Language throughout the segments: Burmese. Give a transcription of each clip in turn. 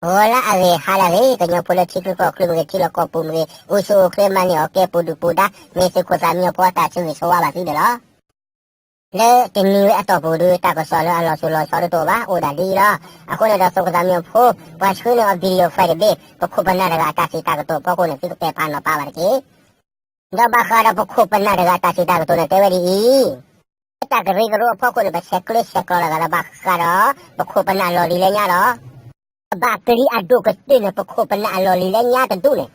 Hola, jalale, que yo político con club de chilo con pumre, uso cremania que pudu puda, me se cosa mio porta su so va de lo. Le teni a to pudu ta ko solo a lo solo solo to ba o da di lo. A ko le da so cosa mio po, pa chu no video file be, ko ko bana da ta si ta ko to ko ne fi pe pa no pa ba ki. Da ba kha da ko bana da ta si ta ko to ne te we di. Ta ke ri ko po ko le ba sekle seklo la ba kha do, ko bana lo li le nya do. Bakri ado ke tene pokok pena aloli lenya tentu ne.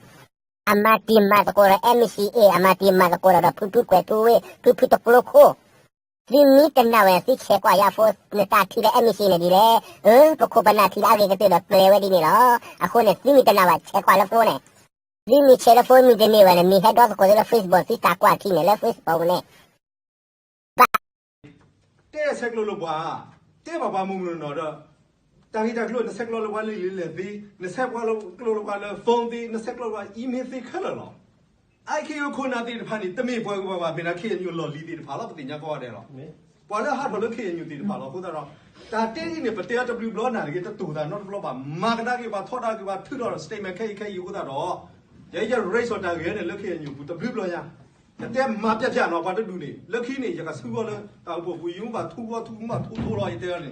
Amati mata kora MCA amati mata kora da putu kwetuwe putu tokloko. Sini kena we si chekwa ya fo ne ta ti le MCA ne di le. Pokok pena ti la ke te da plewe di ni lo. Ako ne sini kena wa chekwa la fo ne. Sini chela fo mi de ne wa ne mi head of ko le Facebook si ta kwa ti ne le Facebook ne. တဲ့ဆက်ကလို့ကွာတဲ့ဘာမှမမှုလို့တော့တာဂီတာကလို့ဆက်ကလို့ကွာလေးလေဒီဆက်ကွာလို့ကလို့ကွာဖုန်းဒီဆက်ကလို့ကွာအီးမေးသိခက်လို့အိုက်ခေယခုနာတီတဖာနေတမေပွဲကွာမင်းခေညူလော်လီတီတဖာလို့ပတင်ညာကွာတယ်လို့ပေါ်လာဟာဘလို့ခေညူတီတဖာလို့ခုတော့တာတေးကြီးနေပတေW ဘလောနာလေကတူတာနော်ဘလောပါမာကတာကေပါထော်တာကေပါထူတော့ statement ခေယူခုတော့ရဲရဲ race ဆိုတာရဲနဲ့လက်ခေညူဘူး W ဘလောရတဲ့မာပြပြနော်ဘာတူနေလက်ခိနေရကဆူဘောလဲတောက်ဖို့ဘူးယုံပါထူဘောထူမထူထိုးတော့ရတဲ့နေ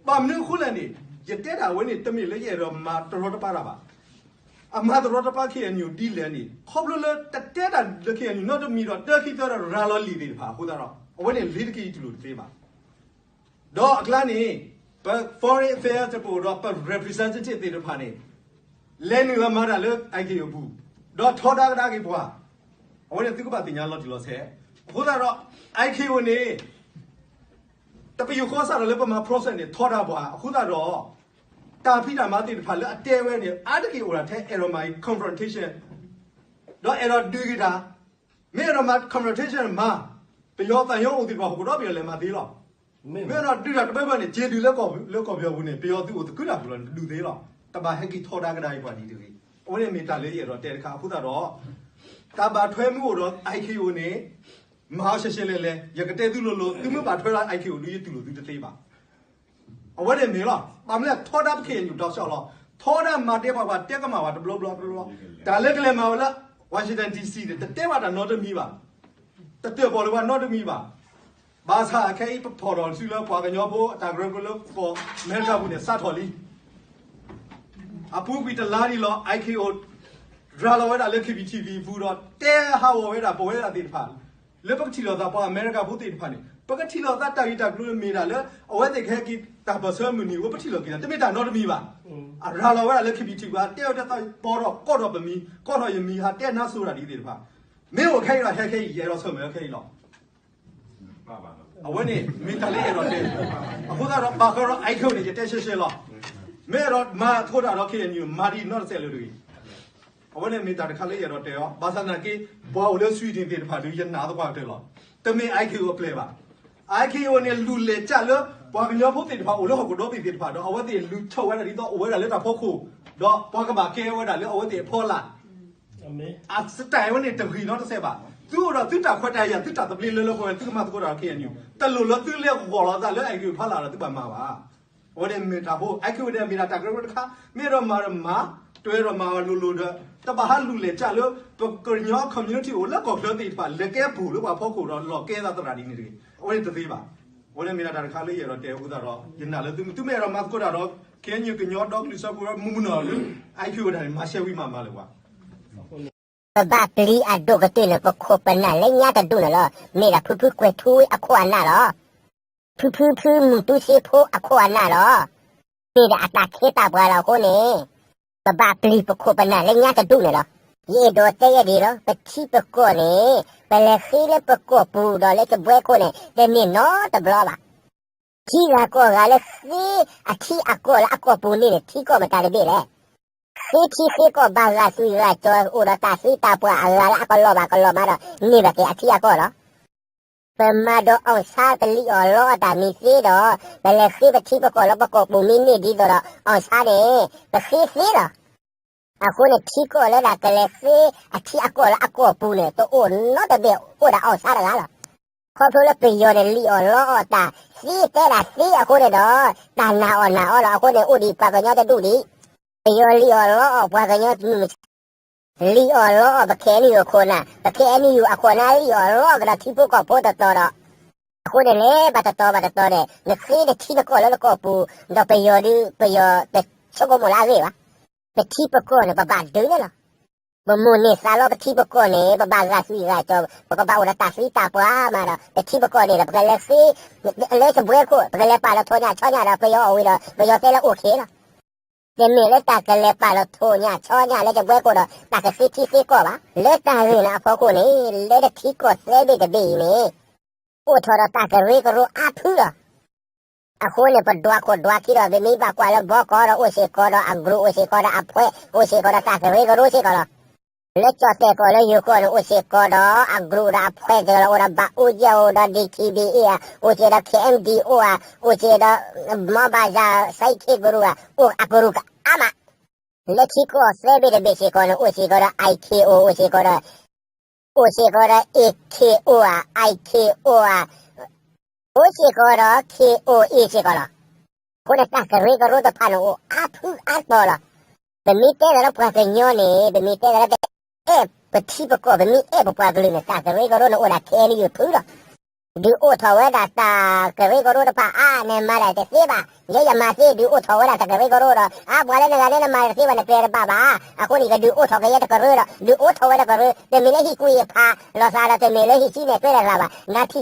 ပါမင်းခုလည်းနေရတဲ့တာဝင်းနေတမိလေးရတော့မာတော်တော်ပါတာပါအမတော်တော်ပါခေညူတီးလဲနေခေါပလို့တဲ့တာလက်ခေညူနော်တမီတော့တက်ခိတော့ရာလော်လီတွေပါဟိုတော့အဝင်းနေလီတကီတူလို့သေးပါတော့အကလာနေ foreign affairs တပိုတော့ representative တွေတော့ဖာနေလဲနေလာမှာလည်းအိုက်ကေဘူးတော့ထော်တာကတာကေဘွားအဝနေသူကပါတင်ညာလို့ဒီလိုဆဲခုတော့ IQ နေတပီခေါ်စားလည်းပမာ process နဲ့ထော်တာပွားအခုတော့တာဖိတာမတိတဖာလည်းအတဲဝဲနေအားတကေ order ထဲ error my confrontation တော့ error ဒူဂီတာမဲ error my confrontation မှာပြောတန်ရုံဦးဒီတော့ဟိုတော့ပြောလည်းမသေးတော့မဲတော့တူတာတပတ်ပတ်နေဂျေတူလက်ကောပြောဘူးနေပြောသူ့ကိုသူကတာပြောလူသေးတော့တပါဟက်ကီထော်တာကတာပွားဒီတူအဝနေမီတာလေးရတော့တဲတခါအခုတော့တာဘာထွဲမှုတော့ IQ နေမဟာရှင်းလဲရကတဲ့သူလို့သူမပါထွဲလာ IQ လူရတူလို့သူတသေးပါအဝဲတယ်မေလားပါမလဲထော်တာခေညူတော့ရှောက်တော့ထော်တာမာတဲ့ပါတက်ကမှာပါဘလောဒါလက်ကလေးမှာလားဝါရှင်တန် DC တဲ့ပါတာ not မီပါတဲ့ပေါ်လို့ပါ not မီပါဘာသာအခဲပေါ်တော်စီလောပွားကညောဖို့တာဂရဂလို့ပေါ်မဲကဘူးနဲ့စတော်လီအပူပီတလာဒီလော IQရာလောဝဲတာလက်ခိဘီ TV ဘူးတော့တဲဟာဝဲတာပေါ်ဝဲတာတေတဖာလက်ပကတီလောသာပေါ်အမေရိကဘူးတေတဖာနေပကတီလောသာတာဂီတာကလူမီတာလေအဝဲတေခဲကီတာဘဆာမနီဝပတီလောကီတာတမေတာနော်တမီပါရာလောဝဲတာလက်ခိဘီ TV ကတဲတက်ပေါ်တော့ကော့တော့ပမီကော့တော့ယမီဟာတဲနာဆိုတာဒီတေတဖာမင်းကိုခဲရဟဲခဲရဲတော့ဆုံးမဲခဲလောအဝဲနေမီတာလေးရတော့တဲအခုတော့ပါခေါ်တော့အိုက်ခုနေတဲရှေလောမဲတော့မာထိုးတာတော့ခေညူမာဒီနော်ဆဲလို့ဒီအဝနေမီတာတခါလေးရတော့တဲရောဘာသာနာကေဘောဝလဲဆွီတင်တဲ့ဖာလူရနာတော့တဲ့လောတမင် IQ ကိုပလေပါ IQ နဲ့လူလေကြလို့ဘောကညောဖို့တဲ့ဖာအိုလို့ကိုတော့တဲ့ဖာတော့အဝတဲ့လူချုပ်ဝဲတာဒီတော့အဝဲတာလက်တာဖို့ခုတော့ဘောကဘာကဲဝဲတာလေအဝတဲ့ဖောလာအမေအစတိုင်ဝနေတခီတော့တစ်ဆက်ပါသူတော့သူတာခွက်တရသူတာတပလင်းလောကိုသူကမှသူကတော့ခေညူတလူလို့သူလေကိုလာတာလေ IQ ဖာလာတော့သူပါမှာပါဝတဲ့မီတာဖို့ IQ တဲ့မီတာတကရတခါမေတော့မာတွဲတော့မာလူတော့တပါဟလူလေကြလို့ကညော community ကိုလက်ကော်ပြောတဲ့ပါလက်ကဲဘူးလို့ပါဖောက်ခုတော့လော်ကဲတာတရာဒီနေတယ်အဝဲတသေးပါဝဲမီနာတာခါလေးရတော့တဲဦးတော့ညနာလေသူမဲတော့မတ်ကိုတော့ကဲညကညောတော့လူစကူမူနော်လေ IQ တာမရှယ်ဝီမာလေကွာBakri ado ke tene pokok pena lenya tentu lo mera pupu kwetu aku ana lo pupu mutu sipo aku ana lo mera atak kita bala ko ne Bakri pokok pena lenya tentu lo ye do te ye di lo peci pokok ne pele khile pokok pu do le ke bue ko ne de ni no te blo ba ki la ko ga le si achi ako la ako pu ni ti ko ma ta le bi le khi ko ba la su la cho u da ta si ta pa ala la ko lo ma do ni ba ke achi ako lo pe ma do on sa te li o lo ta mi si do pele khi ba chi ko lo ko pu mi ni di do on sa de pe si do ako ne chi ko le la ke le si achi ako la ako pu ne to o no de be o da on sa da la พอพูดแล้วไปโยนลีออล้อตาซีแต่ละซีอะคนเดอตาหนาอ่อนหนาอ่อนละคนเดอุดีปากกันยอจะดูดิไปโยนลีออล้อปากกันยอลีออล้อปะแค่นี้อยู่คนน่ะปะแค่นี้อยู่อะคนน่ะลีออล้อก็ที่พวกก็พูดต่อละคนเล่บัตรต่อเดนึกซีเดที่ก็แล้วก็ปูดอไปโยดิไปโยแต่ชกโมลาเววะแต่ที่ปก็เนี่ยบ้าดื้อเนาะบมูนี่ซาโลที่ปก็เนี่ยบ้ากาสุยกาจบก็บ้าอุลตาสีตาปัวมาละแต่ที่ปก็เนี่ยปะเล็กซีเล็กจะบุยกูปะเล็กปาละโทญ่าช่อญ่าละไปโยเอาไว้ละไปโยเสละโอเคละแต่เมื่อเล็กตากะเล็กปาละโทญ่าช่อญ่าเล็กจะบุยกูละตากะซีที่ซีก็วะเล็กตาเรนะพอกูเนี่ยเล็กที่ก็เสบีจะบีเนี่ยโอ้ทอร์ตากะเรก็รู้อาพูละအခုလည်းပဒွားကိုဒွားခိတော့ဗမေးပါကွာလို့ဘောကောတော့အိုရှိကောတော့အဂရုအိုရှိကောတော့အဖွဲအိုရှိကောတော့တာကရေကရိုရှိကောတော့လက်ချတဲ့ကောလည်းယူကောတော့အိုရှိကောတော့အဂရုရာဖွဲကြတော့ရဘာအိုဂျောတော့ဒီတီဘီအေအိုရှိတော့ KMDO အိုရှိတော့မဘာဇာစိုက်ခေဂရုအိုအဂရုကအမလက်ချီကောဆေဘေတဲ့ဘေရှိကောတော့အိုရှိကောတော့ IKO အိုရှိကောတော့ AKO IKO โอชิโกโร KOE ชิโกโรคนละตากเรกโรตพานุอาพูอาตอลเบมีเตดแล้วปะกะญอนี่เบมีเตดแล้วปะทิปโกเบมีปะปะกะลินตากเรกโรโนโอลาเคลียูพูโรดูโอทอเวดาตากเรกโรตพาอาเนมาลาเตเซบายะยะมาเซดูโอทอเวดาตากเรกโรโรอาบวาเลนะกาเลนะมาเซบานะเปรบาบาอะโคนี่กะดูโอทอกะยะตากเรโรดูโอทอเวดากะเรเตเมเลฮิกุยพาลอซาลาเตเมเลฮิชิเนเปรลาบานาทิ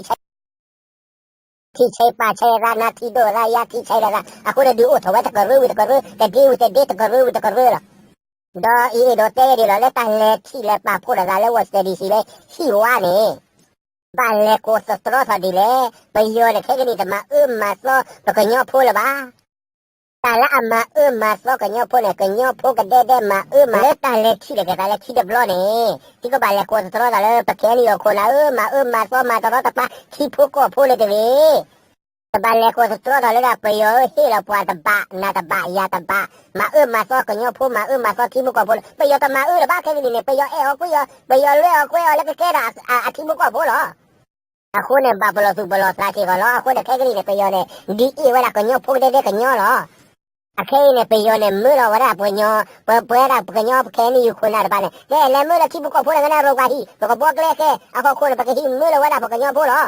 ที่ใช้ป่าใช้รานาที่โดรายาที่ใช้ราအခုလည်းဒီအိုထဝဲတကရူတကရတဲ့ဒီဦးတဲ့တကရူတကရလာဒါဤဒိုတဲဒီလာလက်တန်လက်ချီလက်ပါဖို့လာလဲဝတ်စတီစီလဲရှိဝါနေဘာလဲကိုစထရသာဒီလဲပယောလေခဲကနီတမမဆောတကညောဖို့လာပါတာလာအမမဆောကညောဖို့နဲ့ကညောဖို့ကတဲ့တဲ့မလက်တန်လက်ချီလေကလည်းချီတဲ့ဘလောနေဒီကဘာလဲကိုစထရသာလဲပကဲလီယောခိုလာမဆောမတော်တပါချီဖို့ကိုဖို့လေတဲ့ตะบะเลโกสตรอดเลยละไปโยฮิละปวาตะบะนาตะบะยาตะบะมามาซอกะญอพูมามาซอทิมุกอโพไปโยตะมาละบะแค่นี้เนี่ยไปโยออกไปโยเลออกแล้วก็แค่อะทิมุกอโพเหรอအခုနဲ့ဘာဘလို့သူဘလို့စားချေကလောအခုနဲ့ခဲကလေးနဲ့ပယောနဲ့ဒီအေဝလာကညောဖုတ်တဲ့ကညောလောအခဲနဲ့ပယောနဲ့မလို့ဝရပညောပွဲရပညောခဲနေယူခုနာတပါနဲ့ကဲလဲမလို့တိပုကဖိုးလည်းကနာရောဂါဟိဘကဘောကလေးကအခုခုနဲ့ပကဟိမလို့ဝရပကညောဖိုးလော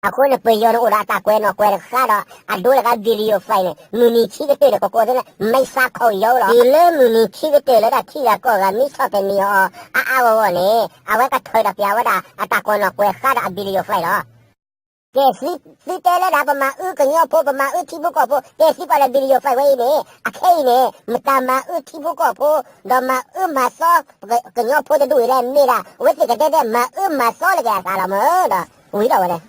အခုလည်းပယောနဲ့ဥလာတာကွဲတော့ကွဲခါတော့အဒိုလကဗီဒီယိုဖိုင်နဲ့မူနီချီတဲ့ကိုကိုတဲ့မိတ်စားခေါ်ရောဒီလေမူနီချီတဲ့လည်းချီရကောကမိဆော့တဲ့မီယောအာဝနေအဝဲကထွေတော့ပြဝတာအတာကောတော့ကွဲခါတော့ဗီဒီယိုဖိုင်တော့ကဲစီတဲလည်းဒါပမာကညောဖို့ပမာတိဖို့ကောဖို့ကဲစီပါလေဗီဒီယိုဖိုင်ဝဲနေအခဲနေမတမတိဖို့ကောဖို့တော့မဆော့ကညောဖို့တဲ့တူရဲနေတာဝဲတဲ့တဲ့မဆော့လည်းကစားလာမတော့ဝီတော့ဝဲ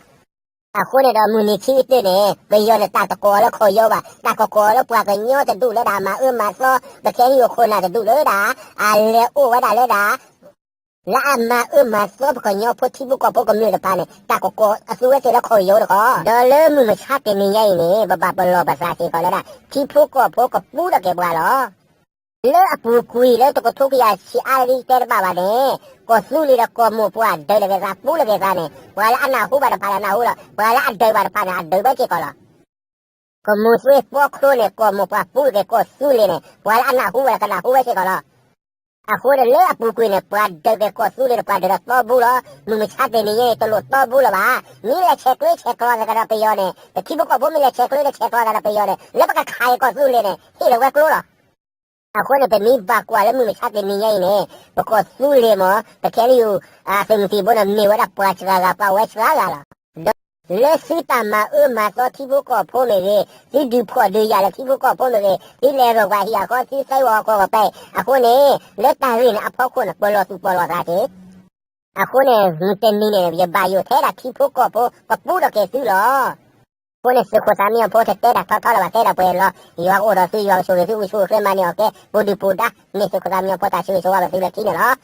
အခုလည်းတော့မူနီချီတဲ့နေဘယ်ရောနဲ့တာတကောလည်းခေါ်ရောပါတာကောလည်းပွားကညောတဲ့တူလည်းဒါမဆော့တကယ်ရောခုနာတဲ့တူလည်းဒါအလေအိုဝဲဒါလည်းဒါလာမဆော့ပကညောဖို့တိဖို့ကောဖို့ကမျိုးတဲ့ပါနေတာကောအစဝဲတဲ့လည်းခေါ်ရောတော့ဒါလည်းမူမချတဲ့နေရိုင်းနေဘဘလောပါစားချေခေါ်လည်းဒါတိဖို့ကောဖို့ကပူတဲ့ပွားလောလေအပူကွေလေတကထုတ်ရစီအားရီတဲ့ပါပါနဲ့ကိုစုလီရကောမပွားဒဲလေကပူလေကနေဝါလာအနာဟုပါပါနာဟုလားဝါလာအဒဲပါပါနာအဒဲပဲချေကောလားကိုမဆွေပေါ်ခရိုလေကောမပွားပူလေကိုစုလီနဲ့ဝါလာအနာဟုဝဲကနာဟုပဲချေကောလားအခုလေအပူကွေနဲ့ပွားဒဲကိုစုလီရပါဒဲတော့ဘူးလားမမချတဲ့နေရဲ့တလို့တော့ဘူးလားပါမိလေချက်တွေးချက်ကောကရပယောနဲ့တိဘကောဘမိလေချက်တွေးချက်ကောကရပယောနဲ့လက်ပကခိုင်ကောစုလီနဲ့ဟိလေဝဲကလို့လားအခုလည်းပဲမိဘကွာလည်းမချတဲ့နေရိုင်းနေဘကောဆူလေမတကယ်လို့စင်တီဘနမေဝရပွားချလာပါဝဲချလာလာလက်စီတမမသောတိဘကောဖိုးလေဒီဒီဖို့တွေရလည်းတိဘကောဖိုးလေဒီလေရောကဟိယကောစီဆိုင်ဝကောပဲအခုလေလက်တရင်းအဖောက်ခုနပေါ်လို့သူပေါ်လာတဲ့အခုလေတင်နေနေရပါယောထဲတာတိဘကောဖိုးပပူတော့ကဲသူလောကိုယ်စကိုစာမီပေါ်တဲ့တာထားလာတဲ့ပွဲလောယောအော်တော့သူယောဆိုရသူဆိုခမနီโอเคဘူဒီပူဒါနေစကိုစာမီပေါ်တာရှိဆိုရတဲ့ဒီလေကိနော်